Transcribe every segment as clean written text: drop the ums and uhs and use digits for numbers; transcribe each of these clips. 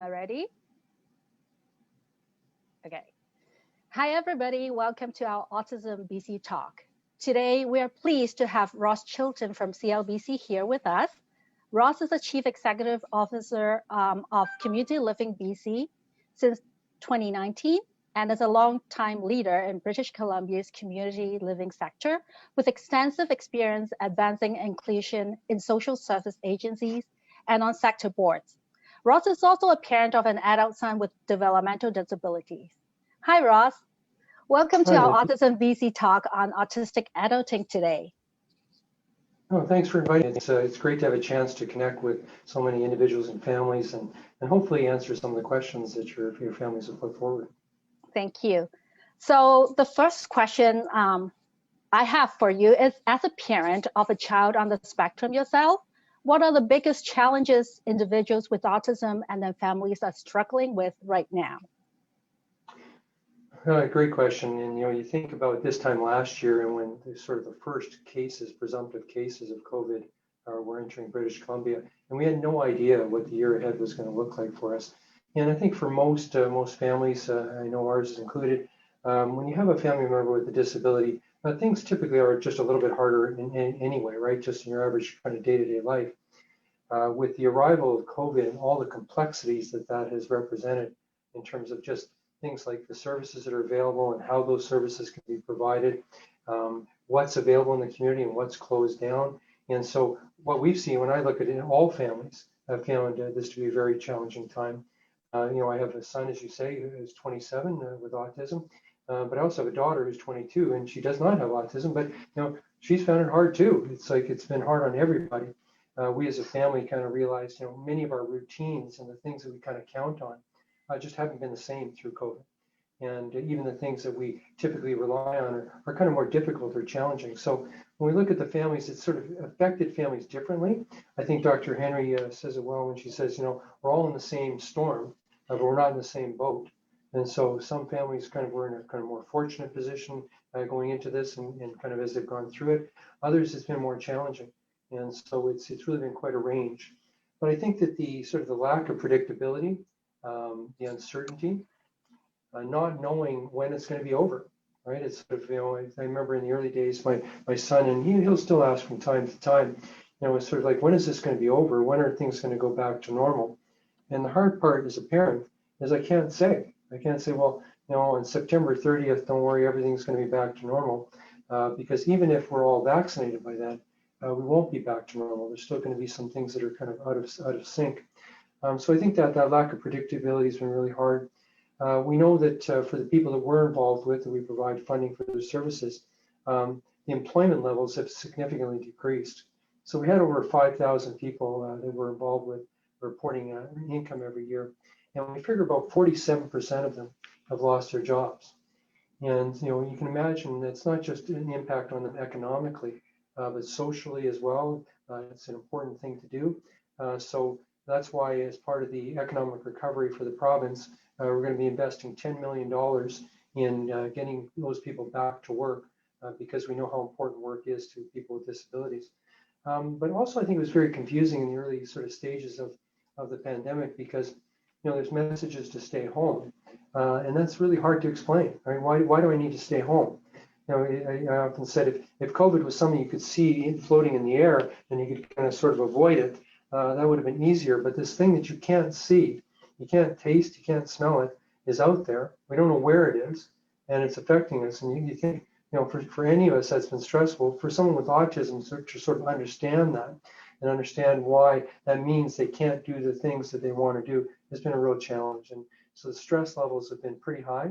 Ready? Okay. Hi, everybody. Welcome to our Autism BC Talk. Today, we are pleased to have Ross Chilton from CLBC here with us. Ross is the Chief Executive Officer of Community Living BC since 2019 and is a long-time leader in British Columbia's community living sector with extensive experience advancing inclusion in social service agencies and on sector boards. Ross is also a parent of an adult son with developmental disabilities. Hi, Ross. Welcome to our Autism BC Talk on autistic adulting today. Oh, thanks for inviting me. It's great to have a chance to connect with so many individuals and families and hopefully answer some of the questions that your families have put forward. Thank you. So the first question I have for you is, as a parent of a child on the spectrum yourself, what are the biggest challenges individuals with autism and their families are struggling with right now? Great question. And you think about this time last year and when the first cases, presumptive cases of COVID were entering British Columbia, and we had no idea what the year ahead was going to look like for us. And I think for most families, I know ours is included, when you have a family member with a disability, things typically are just a little bit harder anyway, right? Just in your average kind of day-to-day life. With the arrival of COVID and all the complexities that has represented in terms of just things like the services that are available and how those services can be provided, what's available in the community and what's closed down. And so what we've seen when I look at it, all families have found this to be a very challenging time. I have a son, as you say, who's 27 with autism, but I also have a daughter who's 22 and she does not have autism, but she's found it hard too. It's like it's been hard on everybody. We as a family kind of realized, many of our routines and the things that we kind of count on just haven't been the same through COVID. And even the things that we typically rely on are kind of more difficult or challenging. So when we look at the families, it's sort of affected families differently. I think Dr. Henry says it well when she says, we're all in the same storm, but we're not in the same boat. And so some families were in a kind of more fortunate position going into this and kind of as they've gone through it. Others, it's been more challenging. And so it's really been quite a range. But I think that the lack of predictability, the uncertainty, not knowing when it's going to be over, right? It's I remember in the early days, my son, and he'll still ask from time to time, it's sort of like, when is this going to be over? When are things going to go back to normal? And the hard part as a parent is I can't say, well, on September 30th, don't worry, everything's going to be back to normal. Because even if we're all vaccinated by then, we won't be back to normal. There's still going to be some things that are kind of out of sync. So I think that lack of predictability has been really hard. We know that for the people that we're involved with, that we provide funding for their services, the employment levels have significantly decreased. So we had over 5,000 people that we're involved with reporting income every year. And we figure about 47% of them have lost their jobs. And you can imagine that's not just an impact on them economically, but socially as well. It's an important thing to do. So that's why, as part of the economic recovery for the province, we're going to be investing $10 million in getting those people back to work because we know how important work is to people with disabilities. But also, I think it was very confusing in the early stages of the pandemic because there's messages to stay home, and that's really hard to explain. Right? Why do I need to stay home? I often said if COVID was something you could see floating in the air and you could kind of avoid it, that would have been easier. But this thing that you can't see, you can't taste, you can't smell it, is out there. We don't know where it is, and it's affecting us. And you think, for any of us that's been stressful. For someone with autism to understand that and understand why that means they can't do the things that they want to do has been a real challenge. And so the stress levels have been pretty high.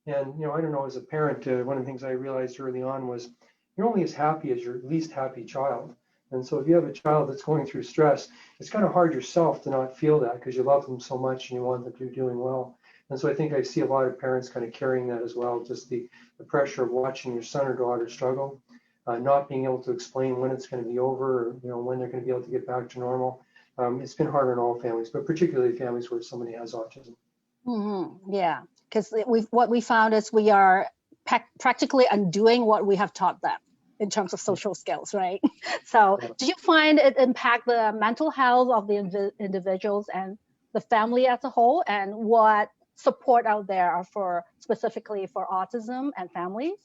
And I don't know, as a parent, one of the things I realized early on was you're only as happy as your least happy child. And so if you have a child that's going through stress, it's kind of hard yourself to not feel that because you love them so much and you want them to be doing well. And so I think I see a lot of parents kind of carrying that as well, just the pressure of watching your son or daughter struggle, not being able to explain when it's going to be over, or when they're going to be able to get back to normal. It's been hard on all families, but particularly families where somebody has autism. Mm-hmm. Yeah, because what we found is we are practically undoing what we have taught them in terms of social skills, right? So do you find it impact the mental health of the individuals, and the family as a whole, and what support out there are for specifically for autism and families?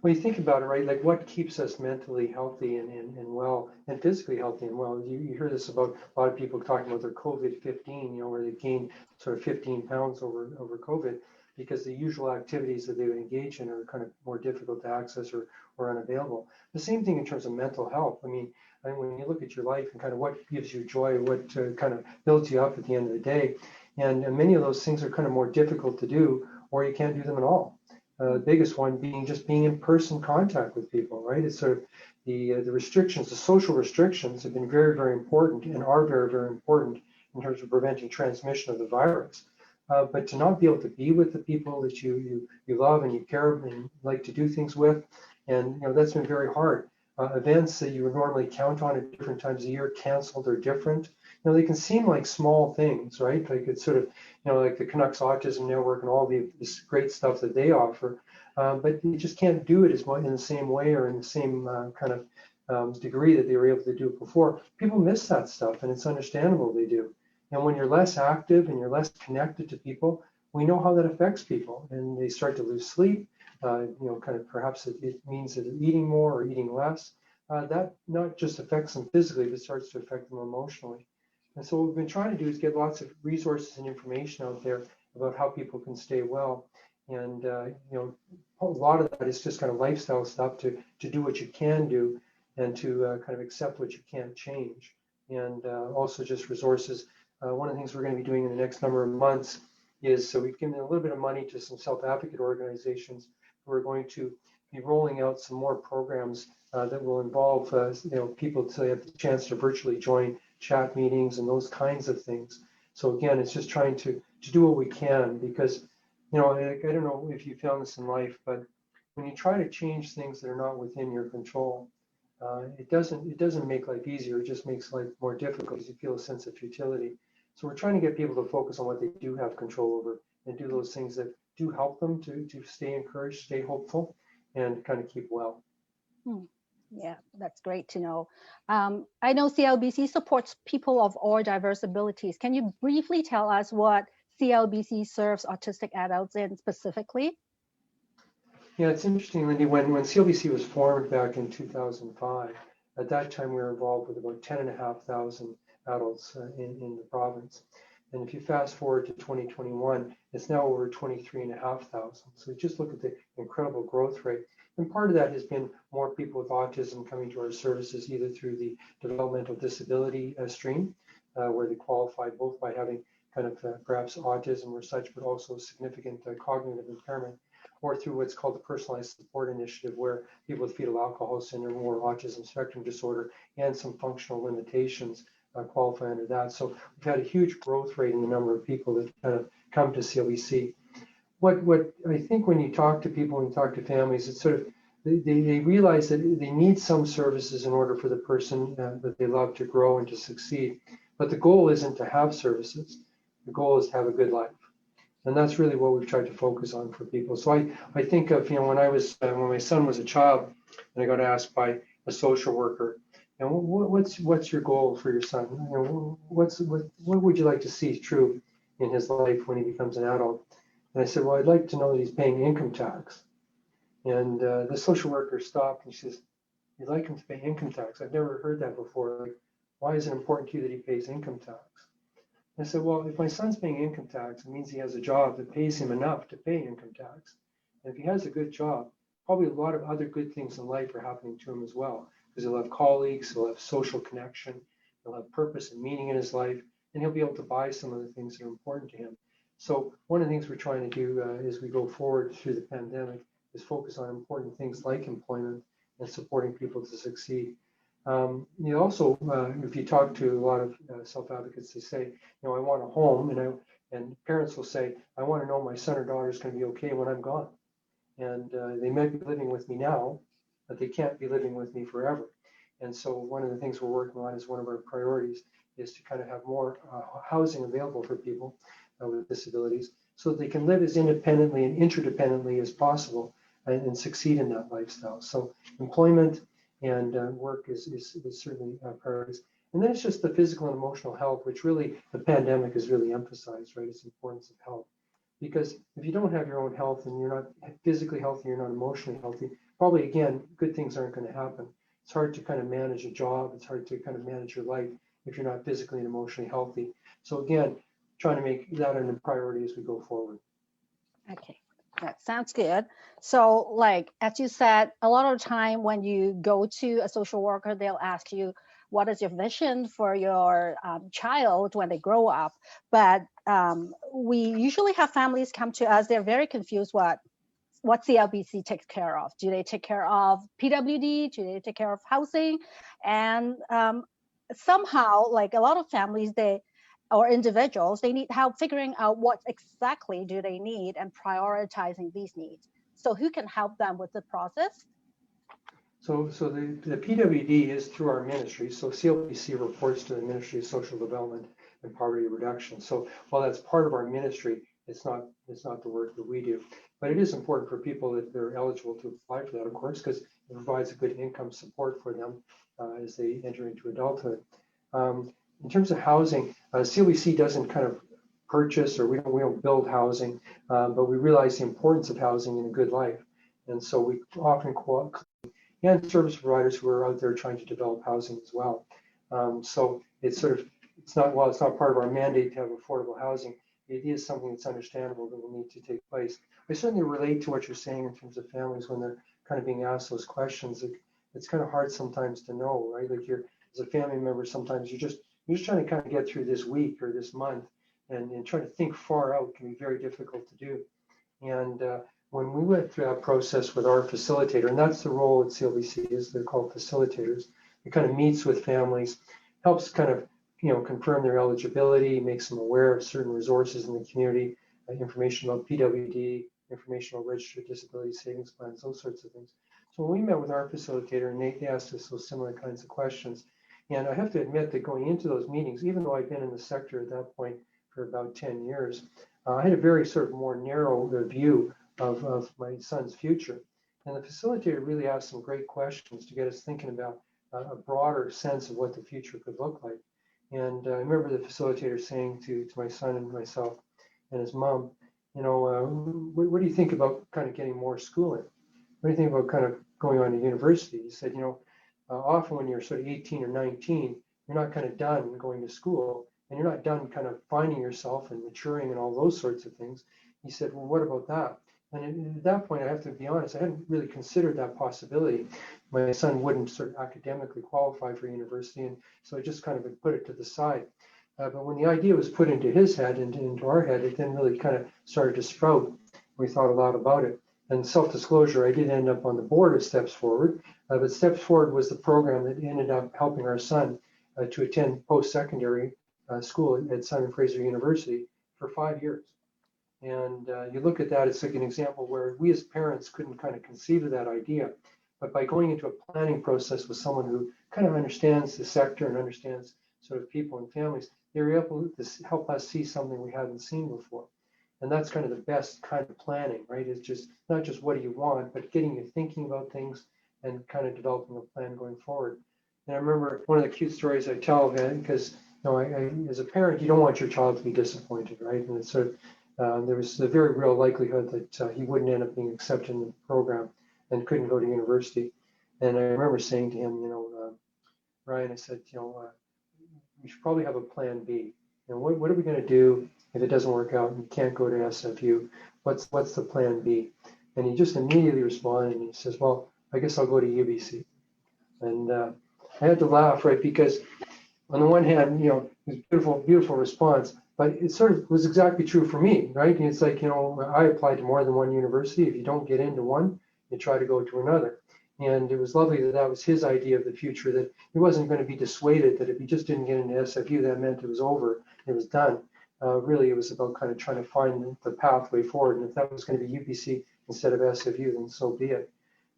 Well, you think about it, right? Like what keeps us mentally healthy and well and physically healthy and well? You hear this about a lot of people talking about their COVID-15, where they gained sort of 15 pounds over COVID because the usual activities that they would engage in are kind of more difficult to access or unavailable. The same thing in terms of mental health. I mean, when you look at your life and kind of what gives you joy, what kind of builds you up at the end of the day, and many of those things are kind of more difficult to do, or you can't do them at all. The biggest one being just being in person contact with people, right? It's sort of the restrictions, the social restrictions have been very, very important and are very, very important in terms of preventing transmission of the virus. But to not be able to be with the people that you love and you care and like to do things with, and that's been very hard. Events that you would normally count on at different times of year canceled or different. They can seem like small things, right? Like it's sort of, like the Canucks Autism Network and all this great stuff that they offer, but you just can't do it as much in the same way or in the same kind of degree that they were able to do it before. People miss that stuff, and it's understandable they do. And when you're less active and you're less connected to people, we know how that affects people, and they start to lose sleep. Kind of perhaps it means that they're eating more or eating less. That not just affects them physically, but starts to affect them emotionally. And so what we've been trying to do is get lots of resources and information out there about how people can stay well. And a lot of that is just kind of lifestyle stuff to do what you can do and to kind of accept what you can't change. And also just resources. One of the things we're going to be doing in the next number of months is, so we've given a little bit of money to some self-advocate organizations who are going to be rolling out some more programs that will involve people to have the chance to virtually join chat meetings and those kinds of things. So again, it's just trying to do what we can, because I don't know if you found this in life, but when you try to change things that are not within your control, it doesn't make life easier. It just makes life more difficult because you feel a sense of futility. So we're trying to get people to focus on what they do have control over and do those things that do help them to stay encouraged, stay hopeful, and kind of keep well. Yeah, that's great to know. I know CLBC supports people of all diverse abilities. Can you briefly tell us what CLBC serves autistic adults in specifically? Yeah, it's interesting, Lindy, when CLBC was formed back in 2005, at that time we were involved with about 10,500 adults in the province. And if you fast forward to 2021, it's now over 23,500. So just look at the incredible growth rate. And part of that has been more people with autism coming to our services, either through the developmental disability stream, where they qualify both by having kind of perhaps autism or such, but also significant cognitive impairment, or through what's called the personalized support initiative, where people with fetal alcohol syndrome or autism spectrum disorder and some functional limitations qualify under that. So we've had a huge growth rate in the number of people that kind of come to CLBC. What I think when you talk to people, when you talk to families, it's sort of, they realize that they need some services in order for the person that they love to grow and to succeed. But the goal isn't to have services. The goal is to have a good life. And that's really what we've tried to focus on for people. So I think of, when my son was a child, and I got asked by a social worker, and what's your goal for your son? What would you like to see true in his life when he becomes an adult? And I said, well, I'd like to know that he's paying income tax. And the social worker stopped and she says, you'd like him to pay income tax? I've never heard that before. Like, why is it important to you that he pays income tax? I said, well, if my son's paying income tax, it means he has a job that pays him enough to pay income tax. And if he has a good job, probably a lot of other good things in life are happening to him as well, because he'll have colleagues, he'll have social connection, he'll have purpose and meaning in his life, and he'll be able to buy some of the things that are important to him. So one of the things we're trying to do as we go forward through the pandemic is focus on important things like employment and supporting people to succeed. You also, if you talk to a lot of self-advocates, they say, I want a home, and parents will say, I want to know my son or daughter is going to be okay when I'm gone. And they might be living with me now, but they can't be living with me forever. And so one of the things we're working on is one of our priorities is to kind of have more housing available for people with disabilities so that they can live as independently and interdependently as possible and succeed in that lifestyle. So employment and work is certainly priorities. And then it's just the physical and emotional health, which really the pandemic has really emphasized, right? It's the importance of health. Because if you don't have your own health and you're not physically healthy, you're not emotionally healthy, probably again, good things aren't going to happen. It's hard to kind of manage a job. It's hard to kind of manage your life if you're not physically and emotionally healthy. So again, trying to make that a priority as we go forward. Okay, that sounds good. So like, as you said, a lot of time when you go to a social worker, they'll ask you, what is your vision for your child when they grow up? But we usually have families come to us, they're very confused what CLBC takes care of. Do they take care of PWD? Do they take care of housing? And somehow, like a lot of families, or individuals, they need help figuring out what exactly do they need and prioritizing these needs. So who can help them with the process? So the PWD is through our ministry. So CLBC reports to the Ministry of Social Development and Poverty Reduction. So while that's part of our ministry, it's not the work that we do. But it is important for people that they're eligible to apply for that, of course, because it provides a good income support for them as they enter into adulthood. In terms of housing, CLBC doesn't kind of purchase, or we don't build housing, but we realize the importance of housing in a good life. And so we often and service providers who are out there trying to develop housing as well. So it's not part of our mandate to have affordable housing. It is something that's understandable that will need to take place. I certainly relate to what you're saying in terms of families when they're kind of being asked those questions. It's kind of hard sometimes to know, right? Like as a family member, sometimes you're just trying to kind of get through this week or this month, and trying to think far out can be very difficult to do. And when we went through that process with our facilitator, and that's the role at CLBC, is they're called facilitators. It kind of meets with families, helps kind of confirm their eligibility, makes them aware of certain resources in the community, information about PWD, information about registered disability savings plans, those sorts of things. So when we met with our facilitator, and they asked us those similar kinds of questions, and I have to admit that going into those meetings, even though I've been in the sector at that point for about 10 years, I had a very sort of more narrow view of my son's future. And the facilitator really asked some great questions to get us thinking about a broader sense of what the future could look like. And I remember the facilitator saying to my son and myself and his mom, what do you think about kind of getting more schooling? What do you think about kind of going on to university? He said, often when you're sort of 18 or 19, you're not kind of done going to school, and you're not done kind of finding yourself and maturing and all those sorts of things. He said, well, what about that? And at that point, I have to be honest, I hadn't really considered that possibility. My son wouldn't sort of academically qualify for university, and so I just kind of put it to the side. But when the idea was put into his head and into our head, it then really kind of started to sprout. We thought a lot about it. And self-disclosure, I did end up on the board of Steps Forward, but Steps Forward was the program that ended up helping our son to attend post-secondary school at Simon Fraser University for 5 years. And you look at that, it's like an example where we as parents couldn't kind of conceive of that idea. But by going into a planning process with someone who kind of understands the sector and understands sort of people and families, they were able to help us see something we hadn't seen before. And that's kind of the best kind of planning, right? It's just not just what do you want, but getting you thinking about things and kind of developing a plan going forward. And I remember one of the cute stories I tell, because as a parent, you don't want your child to be disappointed, right? And it's sort of there was a very real likelihood that he wouldn't end up being accepted in the program and couldn't go to university. And I remember saying to him, Ryan, I said, we should probably have a plan B. What are we going to do if it doesn't work out and you can't go to SFU? What's the plan B? And he just immediately responded and he says, well, I guess I'll go to UBC. And I had to laugh, right? Because on the one hand, it was a beautiful response, but it sort of was exactly true for me, right? And it's like, I applied to more than one university. If you don't get into one, you try to go to another. And it was lovely that was his idea of the future, that he wasn't going to be dissuaded that if he just didn't get into SFU, that meant it was over, it was done. Really, it was about kind of trying to find the pathway forward. And if that was going to be UBC instead of SFU, then so be it.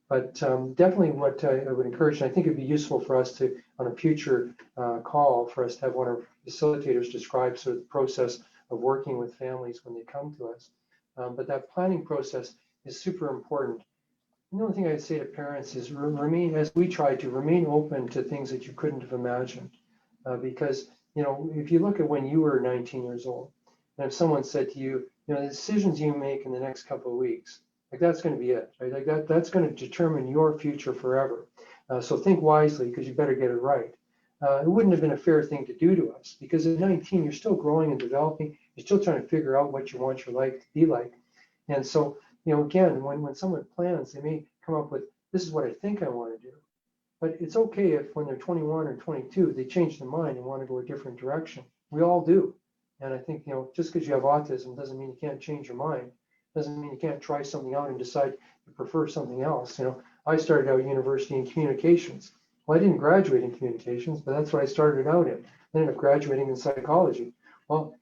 But definitely what I would encourage, and I think it'd be useful for us to, on a future call, for us to have one of our facilitators describe sort of the process of working with families when they come to us. But that planning process is super important. The only thing I'd say to parents is remain, as we try to, remain open to things that you couldn't have imagined. because, if you look at when you were 19 years old, and if someone said to you, the decisions you make in the next couple of weeks, like that's going to be it, right? Like that's going to determine your future forever. So think wisely, because you better get it right. It wouldn't have been a fair thing to do to us, because at 19, you're still growing and developing. You're still trying to figure out what you want your life to be like. And so, again, when someone plans, they may come up with, this is what I think I want to do. But it's okay if when they're 21 or 22, they change their mind and want to go a different direction. We all do. And I think, just because you have autism doesn't mean you can't change your mind. Doesn't mean you can't try something out and decide you prefer something else. I started out university in communications. Well, I didn't graduate in communications, but that's what I started out in. I ended up graduating in psychology. Well,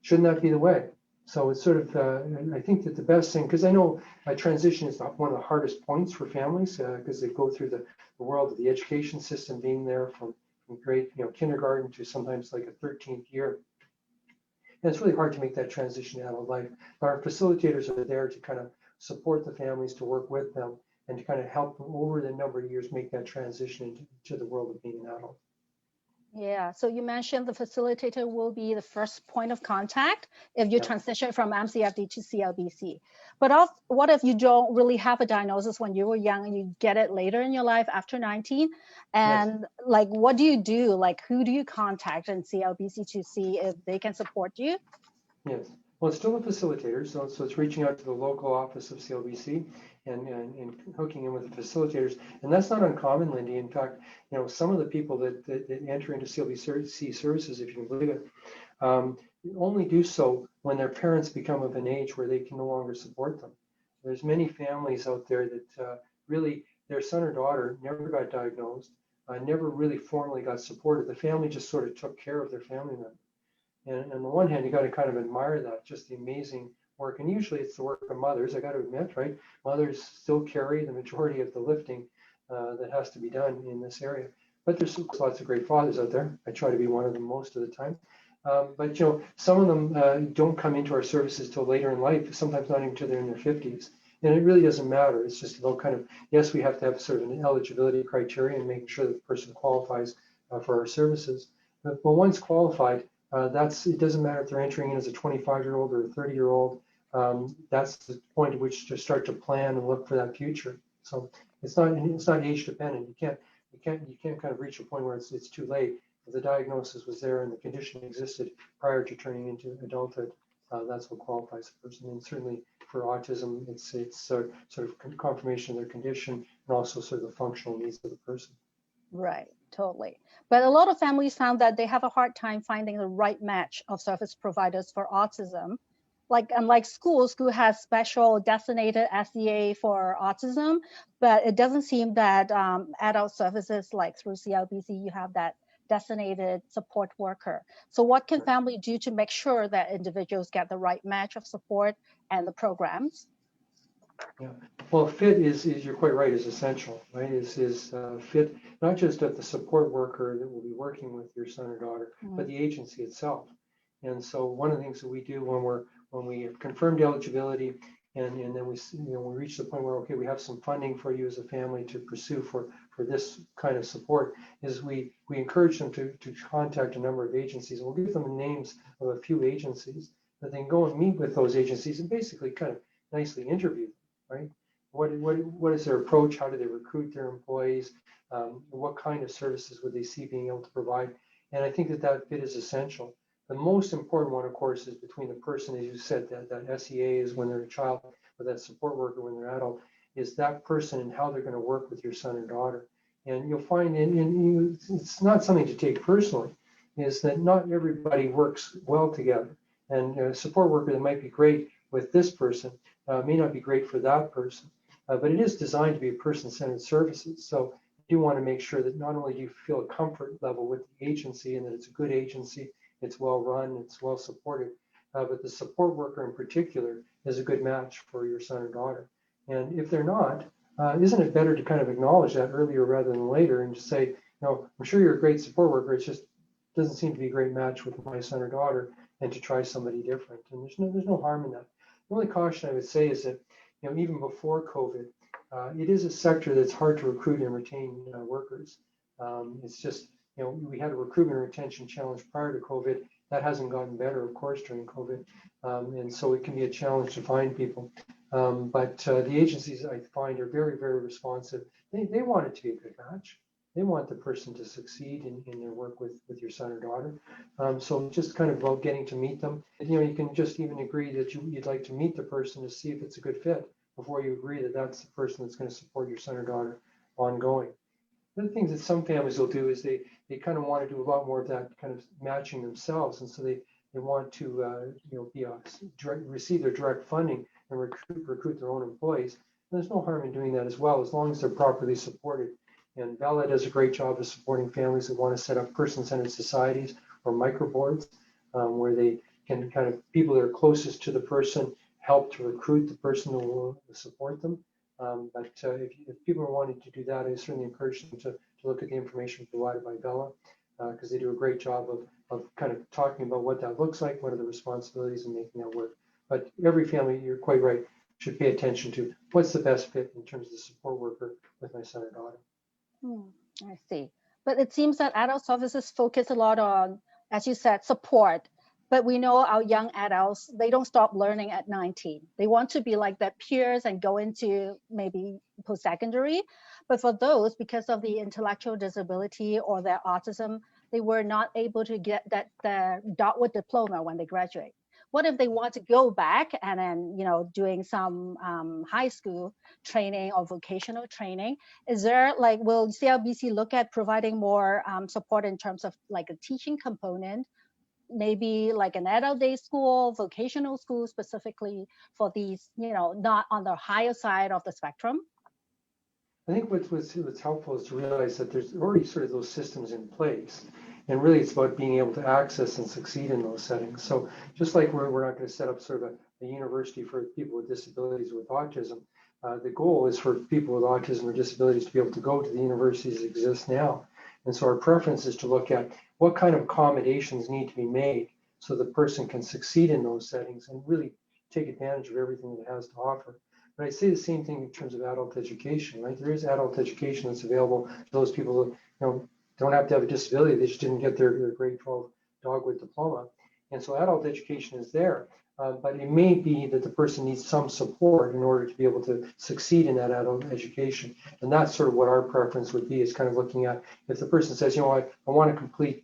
shouldn't that be the way? So it's sort of, I think that the best thing, because I know transition is one of the hardest points for families, because they go through the world of the education system, being there from grade, kindergarten to sometimes like a 13th year. And it's really hard to make that transition to adult life. But our facilitators are there to kind of support the families, to work with them, and to kind of help them over the number of years make that transition into the world of being an adult. Yeah, so you mentioned the facilitator will be the first point of contact if you transition from MCFD to CLBC. But what if you don't really have a diagnosis when you were young and you get it later in your life after 19? And like, what do you do? Like, who do you contact in CLBC to see if they can support you? Yes. Well, it's still a facilitator, so it's reaching out to the local office of CLBC and hooking in with the facilitators. And that's not uncommon, Lindy. In fact, some of the people that enter into CLBC services, if you can believe it, only do so when their parents become of an age where they can no longer support them. There's many families out there that really, their son or daughter never got diagnosed, never really formally got supported. The family just sort of took care of their family member. And on the one hand, you got to kind of admire that, just the amazing work. And usually it's the work of mothers, I got to admit, right? Mothers still carry the majority of the lifting that has to be done in this area. But there's lots of great fathers out there. I try to be one of them most of the time. But some of them don't come into our services till later in life, sometimes not even until they're in their 50s. And it really doesn't matter. It's just about kind of, yes, we have to have sort of an eligibility criteria and making sure that the person qualifies for our services. But once qualified, it doesn't matter if they're entering in as a 25-year-old or a 30-year-old. That's the point at which to start to plan and look for that future. So it's not age dependent. You can't kind of reach a point where it's too late. If the diagnosis was there and the condition existed prior to turning into adulthood, that's what qualifies the person. And certainly for autism, it's sort of confirmation of their condition and also sort of the functional needs of the person. Right, totally. But a lot of families found that they have a hard time finding the right match of service providers for autism. Like, unlike schools, school has special designated SEA for autism, but it doesn't seem that adult services like through CLBC, you have that designated support worker. So what can family do to make sure that individuals get the right match of support and the programs? Yeah, well, fit is you're quite right, is essential, right? Is fit not just of the support worker that will be working with your son or daughter, but the agency itself. And so one of the things that we do when we have confirmed eligibility, and then we reach the point where, okay, we have some funding for you as a family to pursue for this kind of support, is we encourage them to contact a number of agencies. We'll give them the names of a few agencies that they can go and meet with those agencies and basically kind of nicely interview them. Right? What is their approach? How do they recruit their employees? What kind of services would they see being able to provide? And I think that fit is essential. The most important one, of course, is between the person, as you said, that SEA is when they're a child, or that support worker when they're adult, is that person and how they're going to work with your son or daughter. And you'll find, it's not something to take personally, is that not everybody works well together. And a support worker that might be great with this person may not be great for that person, but it is designed to be person-centered services. So you do want to make sure that not only do you feel a comfort level with the agency and that it's a good agency, it's well run, it's well supported, but the support worker in particular is a good match for your son or daughter. And if they're not, isn't it better to kind of acknowledge that earlier rather than later and just say, I'm sure you're a great support worker, it just doesn't seem to be a great match with my son or daughter, and to try somebody different. And there's no harm in that. The only caution I would say is that, even before COVID, it is a sector that's hard to recruit and retain workers. It's just, we had a recruitment and retention challenge prior to COVID. That hasn't gotten better, of course, during COVID. And so it can be a challenge to find people. But the agencies, I find, are very, very responsive. They want it to be a good match. They want the person to succeed in their work with your son or daughter. So just kind of about getting to meet them. You can just even agree that you'd like to meet the person to see if it's a good fit before you agree that that's the person that's going to support your son or daughter ongoing. The other things that some families will do is they kind of want to do a lot more of that kind of matching themselves, and so they want to receive their direct funding and recruit their own employees. And there's no harm in doing that as well, as long as they're properly supported. And Bella does a great job of supporting families that want to set up person-centered societies or microboards, where they can kind of, people that are closest to the person help to recruit the person who will support them. But if people are wanting to do that, I certainly encourage them to look at the information provided by Bella, because they do a great job of kind of talking about what that looks like, what are the responsibilities, and making that work. But every family, you're quite right, should pay attention to what's the best fit in terms of the support worker with my son or daughter. I see. But it seems that adult services focus a lot on, as you said, support. But we know our young adults, they don't stop learning at 19. They want to be like their peers and go into maybe post-secondary. But for those, because of the intellectual disability or their autism, they were not able to get the Dartwood diploma when they graduate. What if they want to go back and then, doing some high school training or vocational training? Is there will CLBC look at providing more support in terms of like a teaching component, maybe like an adult day school, vocational school specifically for these, not on the higher side of the spectrum? I think what's helpful is to realize that there's already sort of those systems in place. And really, it's about being able to access and succeed in those settings. So just like we're not going to set up sort of a university for people with disabilities with autism, the goal is for people with autism or disabilities to be able to go to the universities that exist now. And so our preference is to look at what kind of accommodations need to be made so the person can succeed in those settings and really take advantage of everything that it has to offer. But I say the same thing in terms of adult education, right? There is adult education that's available to those people who, don't have to have a disability. They just didn't get their grade 12 Dogwood diploma. And so adult education is there, but it may be that the person needs some support in order to be able to succeed in that adult education. And that's sort of what our preference would be, is kind of looking at if the person says, I want to complete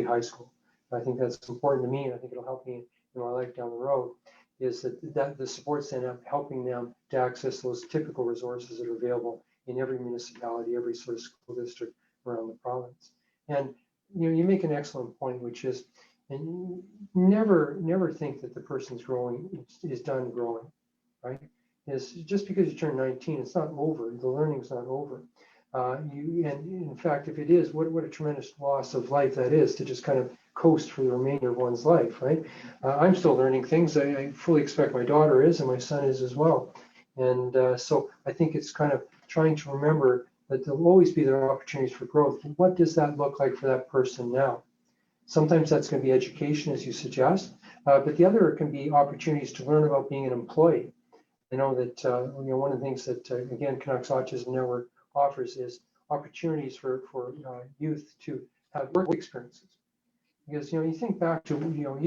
high school. I think that's important to me, and I think it'll help me in my life down the road, is that the support's then helping them to access those typical resources that are available in every municipality, every sort of school district around the province. And you make an excellent point, which is, and never think that the person's growing is done growing, right? Is just because you turn 19, it's not over. The learning's not over. And in fact, if it is, what a tremendous loss of life that is, to just kind of coast for the remainder of one's life, right? I'm still learning things. I fully expect my daughter is, and my son is as well. And so I think it's kind of trying to remember that there'll always be there opportunities for growth. What does that look like for that person now? Sometimes that's going to be education, as you suggest, but the other can be opportunities to learn about being an employee. I know that one of the things that again Canucks Autism Network offers is opportunities for youth to have work experiences. Because you think back to I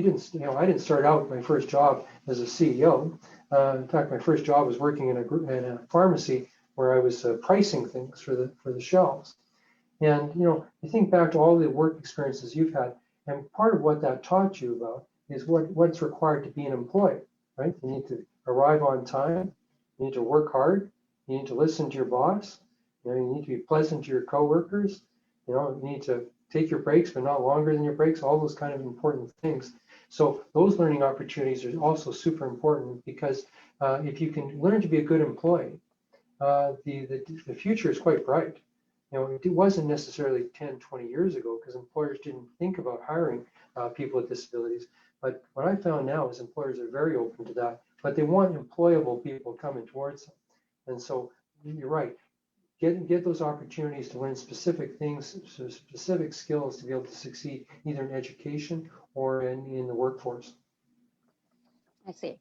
didn't start out my first job as a CEO. In fact, my first job was working in a pharmacy where I was pricing things for the shelves. And you think back to all the work experiences you've had, and part of what that taught you about is what's required to be an employee, right? You need to arrive on time, you need to work hard, you need to listen to your boss, you need to be pleasant to your coworkers, you need to take your breaks, but not longer than your breaks, all those kind of important things. So those learning opportunities are also super important, because if you can learn to be a good employee, the future is quite bright. It wasn't necessarily 10, 20 years ago, because employers didn't think about hiring people with disabilities. But what I found now is employers are very open to that, but they want employable people coming towards them. And so you're right, get those opportunities to learn specific things, specific skills to be able to succeed either in education or in the workforce. I see.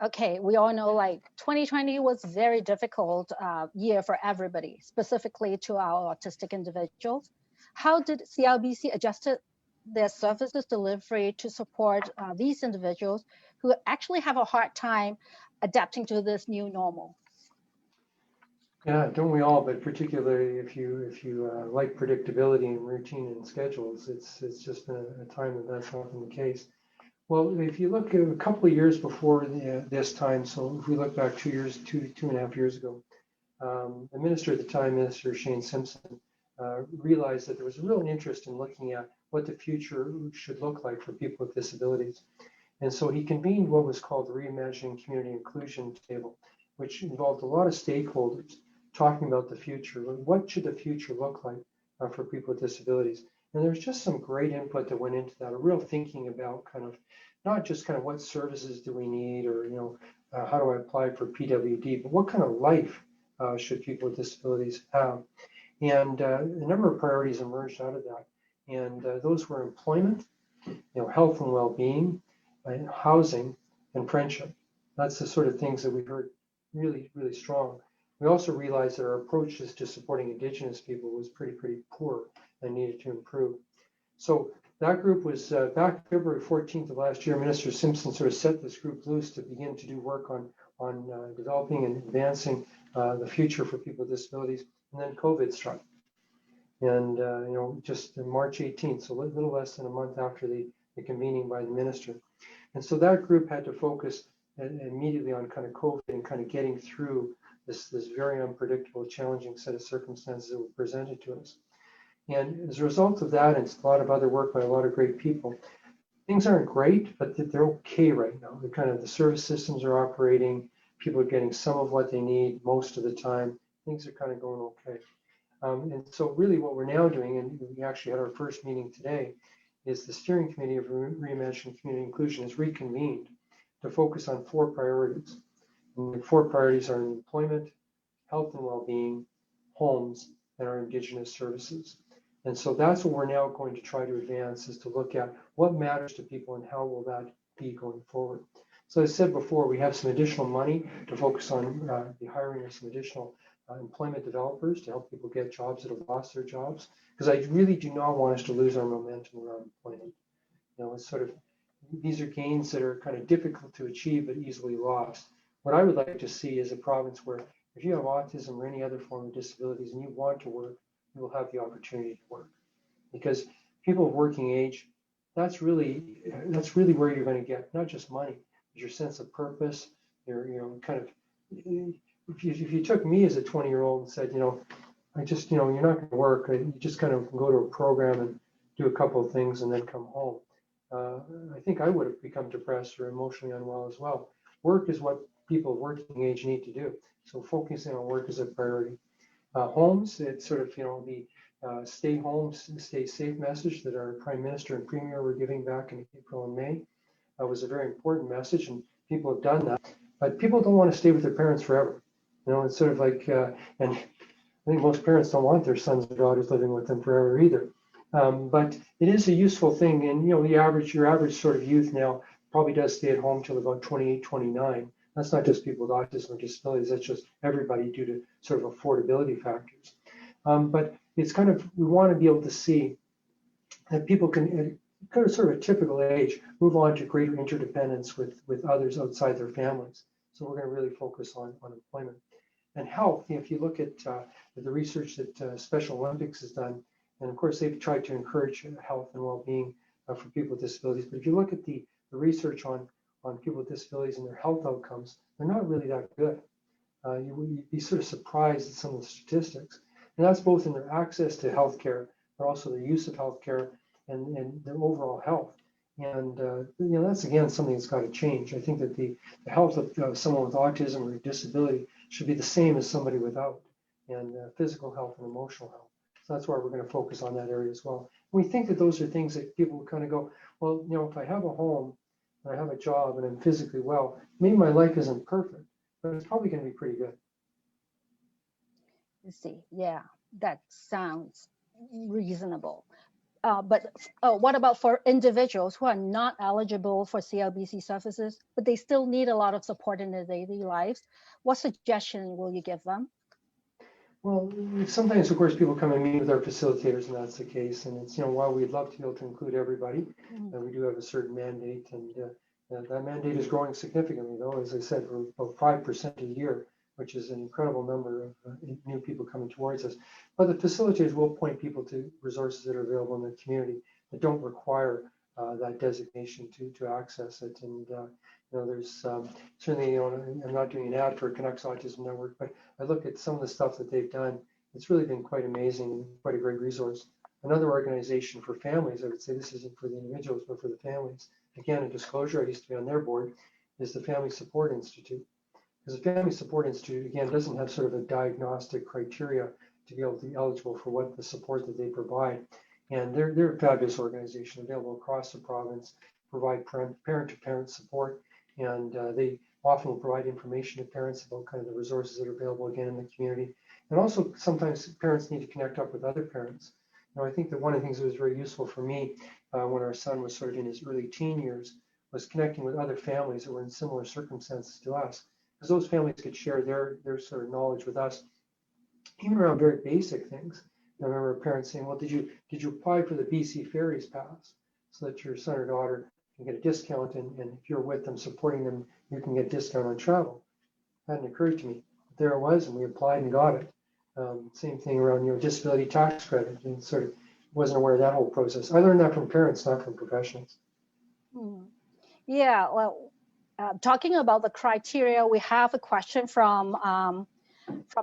Okay, we all know 2020 was a very difficult year for everybody, specifically to our autistic individuals. How did CLBC adjusted their services delivery to support these individuals who actually have a hard time adapting to this new normal? Yeah, don't we all? But particularly if you like predictability and routine and schedules, it's just been a time that that's not been the case. Well, if you look at a couple of years before this time, so if we look back 2.5 years ago, the minister at the time, Minister Shane Simpson, realized that there was a real interest in looking at what the future should look like for people with disabilities. And so he convened what was called the Reimagining Community Inclusion Table, which involved a lot of stakeholders talking about the future. What should the future look like for people with disabilities? And there's just some great input that went into that, a real thinking about kind of not just kind of what services do we need, or how do I apply for PWD, but what kind of life should people with disabilities have? And a number of priorities emerged out of that. And those were employment, health and well-being, housing, and friendship. That's the sort of things that we heard really, really strong. We also realized that our approaches to supporting Indigenous people was pretty poor and needed to improve. So that group was back February 14th of last year. Minister Simpson sort of set this group loose to begin to do work on developing and advancing the future for people with disabilities. And then COVID struck. And just March 18th, so a little less than a month after the convening by the minister. And so that group had to focus immediately on kind of COVID and kind of getting through this very unpredictable, challenging set of circumstances that were presented to us. And as a result of that, and a lot of other work by a lot of great people, things aren't great, but they're okay right now. They're kind of, the service systems are operating, people are getting some of what they need most of the time. Things are kind of going okay. And so really what we're now doing, and we actually had our first meeting today, is the steering committee of Reimagining Community Inclusion is reconvened to focus on 4 priorities. And the 4 priorities are employment, health and well-being, homes, and our Indigenous services. And so that's what we're now going to try to advance, is to look at what matters to people and how will that be going forward. So as I said before, we have some additional money to focus on the hiring of some additional employment developers to help people get jobs that have lost their jobs, because I really do not want us to lose our momentum around employment. It's sort of, these are gains that are kind of difficult to achieve but easily lost. What I would like to see is a province where if you have autism or any other form of disabilities and you want to work, you will have the opportunity to work. Because people of working age, that's really where you're going to get not just money, but your sense of purpose, your kind of, if you took me as a 20-year-old and said, I just, you're not going to work, you just kind of go to a program and do a couple of things and then come home. I think I would have become depressed or emotionally unwell as well. Work is what people of working age need to do. So focusing on work is a priority. Homes, it's sort of, the stay home, stay safe message that our Prime Minister and Premier were giving back in April and May was a very important message, and people have done that. But people don't want to stay with their parents forever. It's sort of like, and I think most parents don't want their sons or daughters living with them forever either. But it is a useful thing, and your average sort of youth now probably does stay at home till about 28, 29. That's not just people with autism or disabilities, that's just everybody due to sort of affordability factors. But it's kind of, we want to be able to see that people can, at kind of sort of a typical age, move on to greater interdependence with others outside their families. So we're going to really focus on employment. And health, if you look at the research that Special Olympics has done, and of course they've tried to encourage health and well-being for people with disabilities, but if you look at the research on people with disabilities and their health outcomes, they're not really that good. You'd be sort of surprised at some of the statistics. And that's both in their access to healthcare, but also the use of healthcare and their overall health. And that's again something that's got to change. I think that the health of someone with autism or a disability should be the same as somebody without, and physical health and emotional health. So that's why we're going to focus on that area as well. And we think that those are things that people will kind of go, well, if I have a home, and I have a job, and I'm physically well, maybe my life isn't perfect, but it's probably going to be pretty good. I see. Yeah, that sounds reasonable. But what about for individuals who are not eligible for CLBC services, but they still need a lot of support in their daily lives? What suggestion will you give them? Well, sometimes, of course, people come and meet with our facilitators, and that's the case. And it's, while we'd love to be able to include everybody, we do have a certain mandate, and that mandate is growing significantly, though. As I said, we're about 5% a year, which is an incredible number of new people coming towards us. But the facilitators will point people to resources that are available in the community that don't require that designation to access it. And there's certainly, I'm not doing an ad for Canucks Autism Network, but I look at some of the stuff that they've done. It's really been quite amazing and quite a great resource. Another organization for families, I would say this isn't for the individuals, but for the families. Again, a disclosure, I used to be on their board, is the Family Support Institute. Because the Family Support Institute, again, doesn't have sort of a diagnostic criteria to be able to be eligible for what the support that they provide. And they're a fabulous organization available across the province, provide parent-to-parent support, and they often will provide information to parents about kind of the resources that are available again in the community. And also sometimes parents need to connect up with other parents. I think that one of the things that was very useful for me when our son was sort of in his early teen years was connecting with other families that were in similar circumstances to us, because those families could share their sort of knowledge with us, even around very basic things. I remember a parent saying, well, did you apply for the BC Ferries Pass so that your son or daughter can get a discount, and if you're with them, supporting them, you can get a discount on travel? It hadn't occurred to me. But there it was, and we applied and got it. Same thing around disability tax credit, and sort of wasn't aware of that whole process. I learned that from parents, not from professionals. Yeah, well, talking about the criteria, we have a question from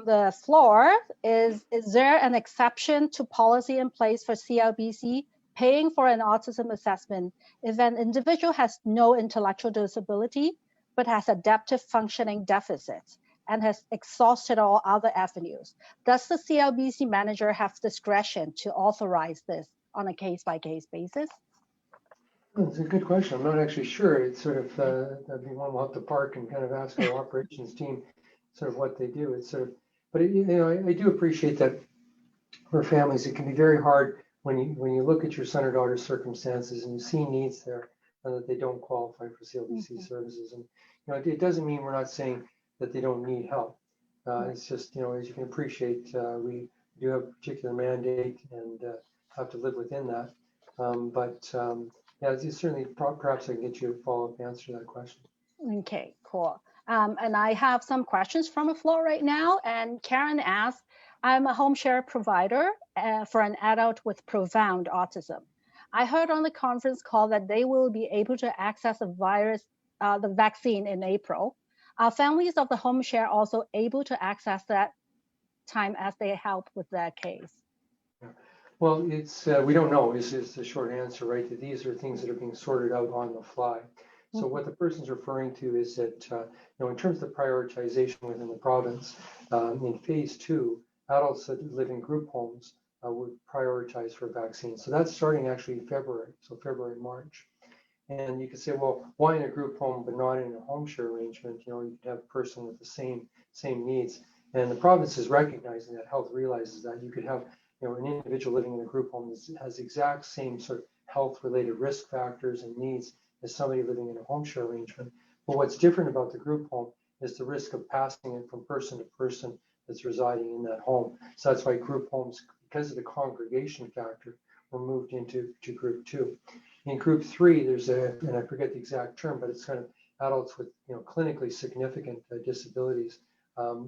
the floor. Is there an exception to policy in place for CLBC paying for an autism assessment if an individual has no intellectual disability but has adaptive functioning deficits and has exhausted all other avenues? Does the CLBC manager have discretion to authorize this on a case-by-case basis? It's a good question. I'm not actually sure. It's sort of, that'd be one we'll have to park and kind of ask our operations team sort of what they do. It's sort of, but I do appreciate that for families, it can be very hard when you look at your son or daughter's circumstances and you see needs there and that they don't qualify for CLBC services. And it doesn't mean we're not saying that they don't need help. It's just, as you can appreciate, we do have a particular mandate and have to live within that. Yeah, it's certainly, perhaps I can get you a follow-up answer to that question. Okay, cool. And I have some questions from the floor right now. And Karen asks, I'm a home share provider for an adult with profound autism. I heard on the conference call that they will be able to access the vaccine in April. Are families of the home share also able to access that time as they help with their case? Yeah. Well, it's we don't know is the short answer, right? That these are things that are being sorted out on the fly. So what the person's referring to is that, in terms of the prioritization within the province, in phase 2, adults that live in group homes would prioritize for vaccines. So that's starting actually in February, so February, March. And you could say, well, why in a group home but not in a home share arrangement? You could have a person with the same needs. And the province is recognizing that, health realizes that. You could have an individual living in a group home that has the exact same sort of health-related risk factors and needs as somebody living in a home share arrangement. But what's different about the group home is the risk of passing it from person to person that's residing in that home. So that's why group homes, because of the congregation factor, were moved into group 2. In group 3, there's and I forget the exact term, but it's kind of adults with clinically significant disabilities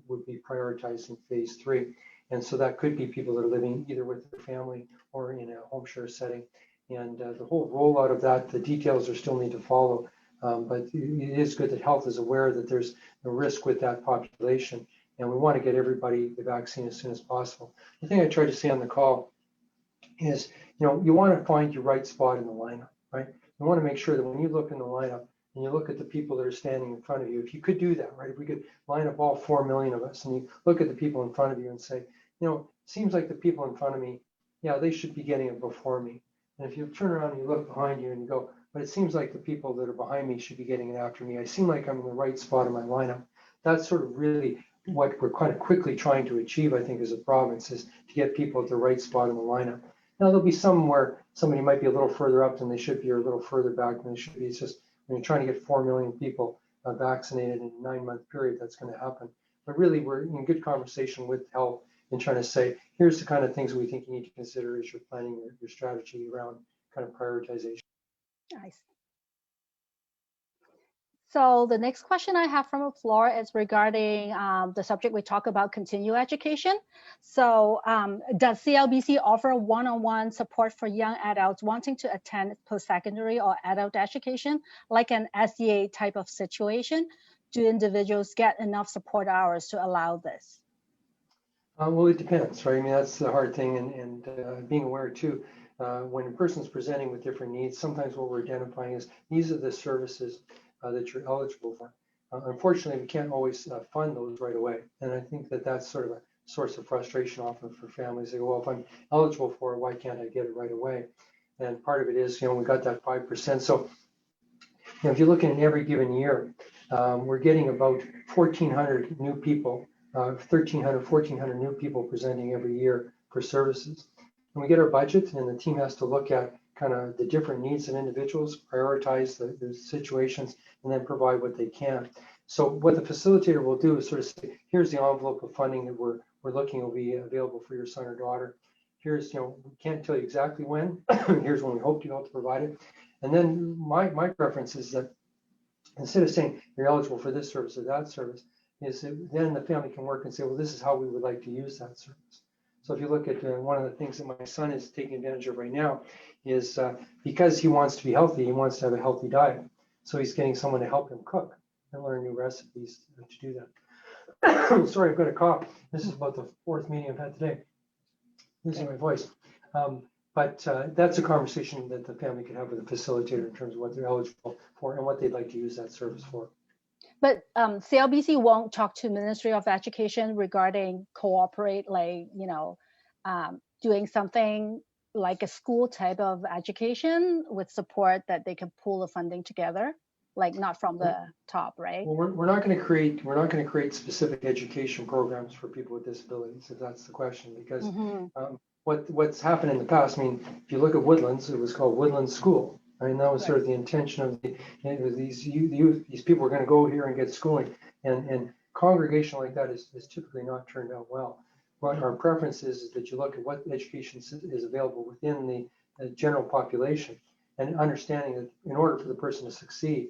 would be prioritized in phase 3. And so that could be people that are living either with their family or in a home share setting. And the whole rollout of that, the details are still need to follow. But it is good that health is aware that there's a risk with that population. And we want to get everybody the vaccine as soon as possible. The thing I tried to say on the call is, you want to find your right spot in the lineup, right? You want to make sure that when you look in the lineup and you look at the people that are standing in front of you, if you could do that, right? If we could line up all 4 million of us and you look at the people in front of you and say, seems like the people in front of me, yeah, they should be getting it before me. And if you turn around and you look behind you and you go, but it seems like the people that are behind me should be getting it after me. I seem like I'm in the right spot in my lineup. That's sort of really what we're kind of quickly trying to achieve, I think, as a province, is to get people at the right spot in the lineup. Now, there'll be some where somebody might be a little further up than they should be or a little further back than they should be. It's just when you're trying to get 4 million people vaccinated in a 9-month period, that's going to happen. But really, we're in good conversation with health in trying to say, here's the kind of things we think you need to consider as you're planning your strategy around kind of prioritization. I see. So the next question I have from the floor is regarding the subject we talk about, continuing education. So does CLBC offer one-on-one support for young adults wanting to attend post-secondary or adult education, like an SEA type of situation? Do individuals get enough support hours to allow this? Well, it depends, right? I mean, that's the hard thing, and being aware too, when a person's presenting with different needs, sometimes what we're identifying is these are the services that you're eligible for. Unfortunately, we can't always fund those right away, and I think that that's sort of a source of frustration often for families. They go, well, if I'm eligible for it, why can't I get it right away? And part of it is, we got that 5%. So, if you look at every given year, we're getting about 1,400 new people, 1,300, 1,400 new people presenting every year for services. And we get our budget, and the team has to look at kind of the different needs of individuals, prioritize the situations, and then provide what they can. So what the facilitator will do is sort of say, here's the envelope of funding that we're looking will be available for your son or daughter. Here's, we can't tell you exactly when. Here's when we hope to be able to provide it. And then my preference is that instead of saying you're eligible for this service or that service, is that then the family can work and say, well, this is how we would like to use that service. So if you look at one of the things that my son is taking advantage of right now is because he wants to be healthy, he wants to have a healthy diet. So he's getting someone to help him cook and learn new recipes to do that. Sorry, I've got a cough. This is about the fourth meeting I've had today. Losing my voice. But that's a conversation that the family can have with the facilitator in terms of what they're eligible for and what they'd like to use that service for. But CLBC won't talk to Ministry of Education regarding cooperate, like, doing something like a school type of education with support that they can pool the funding together, like not from the top, right? Well, we're not going to create specific education programs for people with disabilities, if that's the question, because what's happened in the past, I mean, if you look at Woodlands, it was called Woodlands School. I mean, that was sort of the intention of these youth, these people are going to go here and get schooling, and congregation like that is typically not turned out well. What our preference is that you look at what education is available within the general population, and understanding that in order for the person to succeed,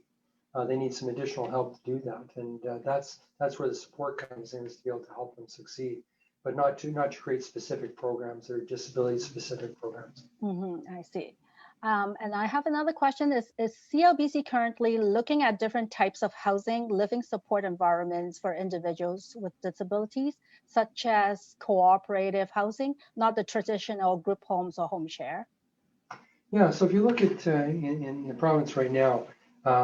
they need some additional help to do that, and that's where the support comes in, is to be able to help them succeed, but not to create specific programs or disability specific programs. I see. And I have another question. Is CLBC currently looking at different types of housing, living support environments for individuals with disabilities, such as cooperative housing, not the traditional group homes or home share? Yeah, so if you look at in the province right now,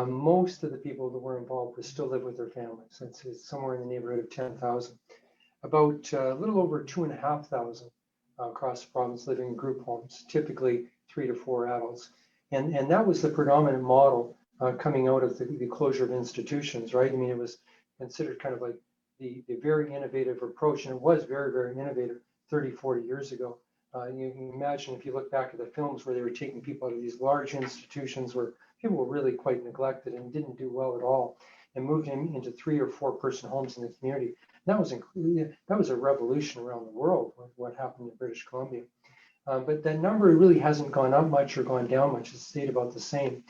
most of the people that were involved would still live with their families. It's somewhere in the neighborhood of 10,000. About a little over 2,500 across the province living in group homes, typically 3 to 4 adults. And that was the predominant model coming out of the closure of institutions, right? I mean, it was considered kind of like the very innovative approach, and it was very, very innovative 30, 40 years ago. You can imagine if you look back at the films where they were taking people out of these large institutions where people were really quite neglected and didn't do well at all, and moved them into 3 or 4 person homes in the community. That was a revolution around the world, what happened in British Columbia. But that number really hasn't gone up much or gone down much. It's stayed about the same.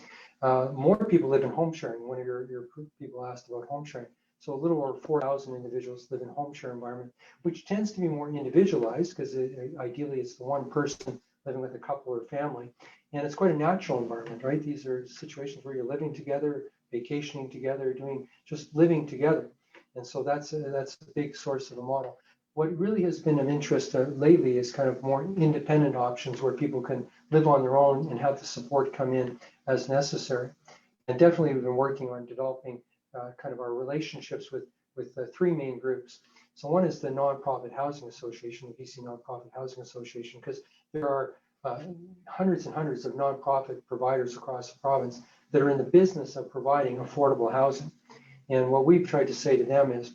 More people live in home sharing. One of your people asked about home sharing. So a little over 4,000 individuals live in home share environment, which tends to be more individualized because ideally it's the one person living with a couple or family. And it's quite a natural environment, right? These are situations where you're living together, vacationing together, just living together. And so that's a big source of the model. What really has been of interest lately is kind of more independent options where people can live on their own and have the support come in as necessary. And definitely we've been working on developing kind of our relationships with 3 main groups. So one is the Nonprofit Housing Association, the BC Nonprofit Housing Association, because there are hundreds and hundreds of nonprofit providers across the province that are in the business of providing affordable housing. And what we've tried to say to them is,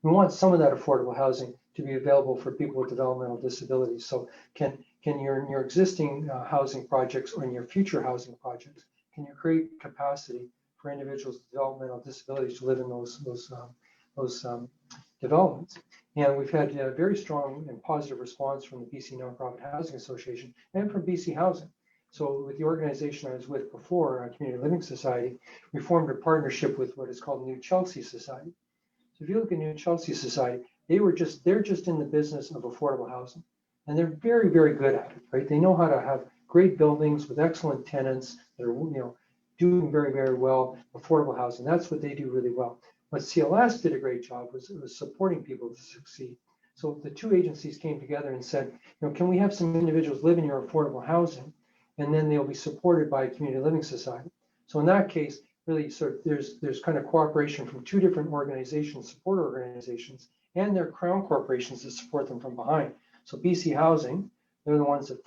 we want some of that affordable housing to be available for people with developmental disabilities. So can your existing housing projects or in your future housing projects, can you create capacity for individuals with developmental disabilities to live in those developments. And we've had a very strong and positive response from the BC Nonprofit Housing Association and from BC Housing. So with the organization I was with before, Community Living Society, we formed a partnership with what is called New Chelsea Society. So if you look at New Chelsea Society, they're just in the business of affordable housing. And they're very, very good at it, right? They know how to have great buildings with excellent tenants that are, doing very, very well, affordable housing. That's what they do really well. What CLS did a great job was supporting people to succeed. So the two agencies came together and said, can we have some individuals live in your affordable housing, and then they'll be supported by a community living society. So in that case, really sort of there's kind of cooperation from two different organizations, support organizations, and their crown corporations that support them from behind. So BC Housing, they're the ones that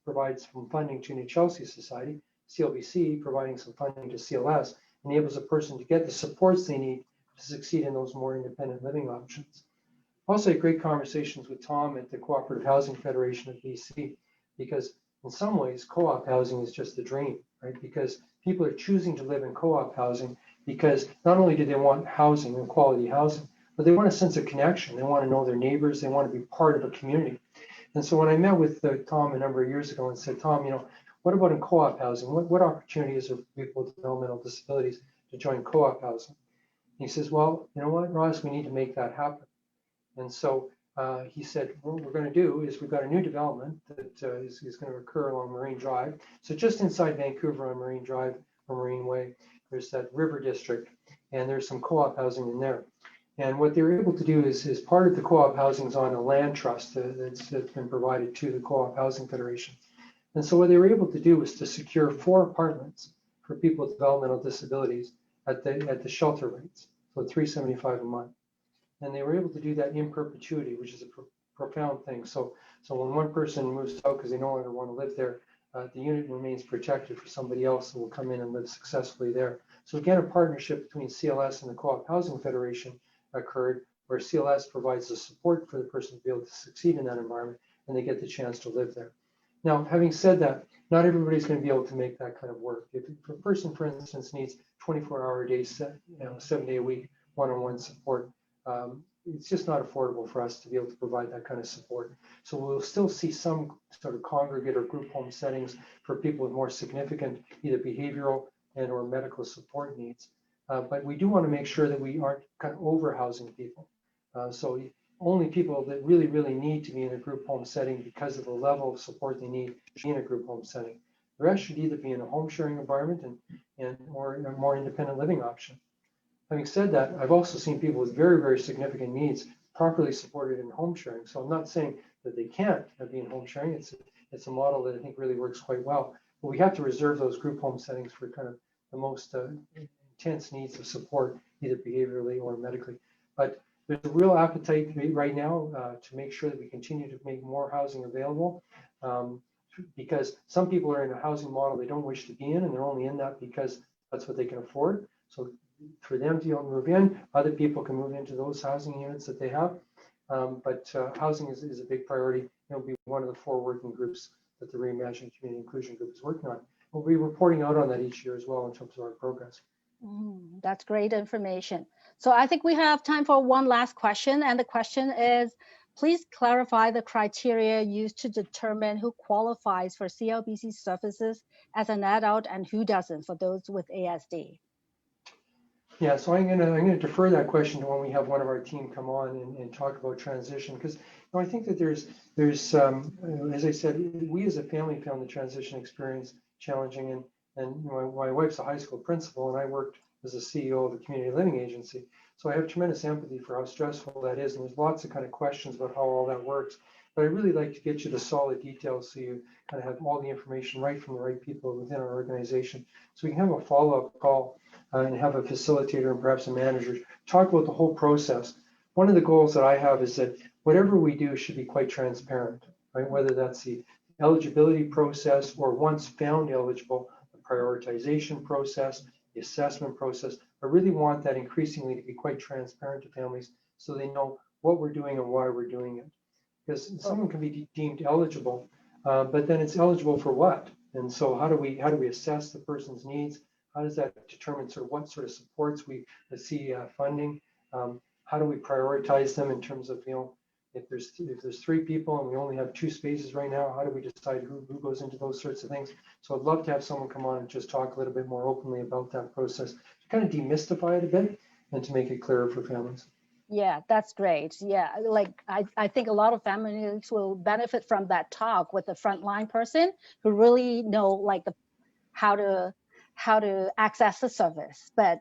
provides some funding to New Chelsea Society. CLBC providing some funding to CLS enables a person to get the supports they need to succeed in those more independent living options. Also had great conversations with Tom at the Cooperative Housing Federation of BC, because in some ways co-op housing is just the dream, right? Because people are choosing to live in co-op housing because not only do they want housing and quality housing, but they want a sense of connection. They want to know their neighbors. They want to be part of a community. And so when I met with Tom a number of years ago and said, Tom, what about in co-op housing? What opportunities are for people with developmental disabilities to join co-op housing? And he says, well, you know what, Ross, we need to make that happen. And so he said, what we're going to do is we've got a new development that is going to occur along Marine Drive. So just inside Vancouver on Marine Drive or Marine Way, there's that river district, and there's some co-op housing in there. And what they're able to do is part of the co-op housing is on a land trust that's been provided to the Co-op Housing Federation. And so what they were able to do was to secure 4 apartments for people with developmental disabilities at the shelter rates, so $375 a month. And they were able to do that in perpetuity, which is a profound thing. So when one person moves out because they no longer want to live there, the unit remains protected for somebody else who will come in and live successfully there. So again, a partnership between CLS and the Co-op Housing Federation occurred, where CLS provides the support for the person to be able to succeed in that environment, and they get the chance to live there. Now, having said that, not everybody's going to be able to make that kind of work. If a person, for instance, needs 24-hour a day, 7-day a week, one-on-one support, it's just not affordable for us to be able to provide that kind of support. So we'll still see some sort of congregate or group home settings for people with more significant either behavioral and or medical support needs. But we do want to make sure that we aren't kind of over-housing people. So only people that really, really need to be in a group home setting because of the level of support they need should be in a group home setting. The rest should either be in a home sharing environment or a more independent living option. Having said that, I've also seen people with very, very significant needs properly supported in home sharing. So I'm not saying that they can't be in home sharing. It's a model that I think really works quite well. But we have to reserve those group home settings for kind of the most intense needs of support, either behaviorally or medically. But there's a real appetite right now to make sure that we continue to make more housing available, because some people are in a housing model they don't wish to be in, and they're only in that because that's what they can afford. So for them to be able to move in, other people can move into those housing units that they have. But housing is a big priority. It'll be one of the 4 working groups that the Reimagining Community Inclusion Group is working on. We'll be reporting out on that each year as well in terms of our progress. That's great information. So I think we have time for one last question. And the question is, please clarify the criteria used to determine who qualifies for CLBC services as an adult and who doesn't for those with ASD. Yeah, so I'm gonna defer that question to when we have one of our team come on and talk about transition, because I think that there's as I said, we as a family found the transition experience challenging, and my wife's a high school principal, and I worked as a CEO of a community living agency, so I have tremendous empathy for how stressful that is, and there's lots of kind of questions about how all that works. But I'd really like to get you the solid details so you kind of have all the information right from the right people within our organization, so we can have a follow-up call and have a facilitator and perhaps a manager talk about the whole process. One of the goals that I have is that whatever we do should be quite transparent, right? Whether that's the eligibility process or once found eligible, the prioritization process, the assessment process. I really want that increasingly to be quite transparent to families so they know what we're doing and why we're doing it. Because someone can be deemed eligible, but then it's eligible for what? And so how do we assess the person's needs? How does that determine sort of what sort of supports we see funding? how do we prioritize them in terms of, if there's 3 people and we only have 2 spaces right now, how do we decide who goes into those sorts of things? So I'd love to have someone come on and just talk a little bit more openly about that process, to kind of demystify it a bit and to make it clearer for families. Yeah, that's great. Yeah, like I think a lot of families will benefit from that talk with a frontline person who really know like how to access the service. But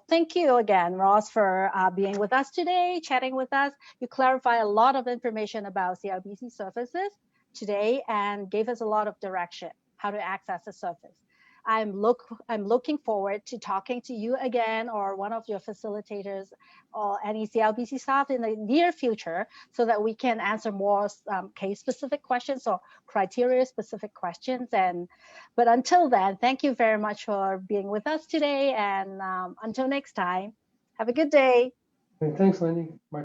thank you again, Ross, for being with us today, chatting with us. You clarify a lot of information about CLBC services today and gave us a lot of direction how to access the service. I'm looking forward to talking to you again or one of your facilitators or any CLBC staff in the near future so that we can answer more case-specific questions or criteria-specific questions. But until then, thank you very much for being with us today. And until next time, have a good day. Thanks, Lindy.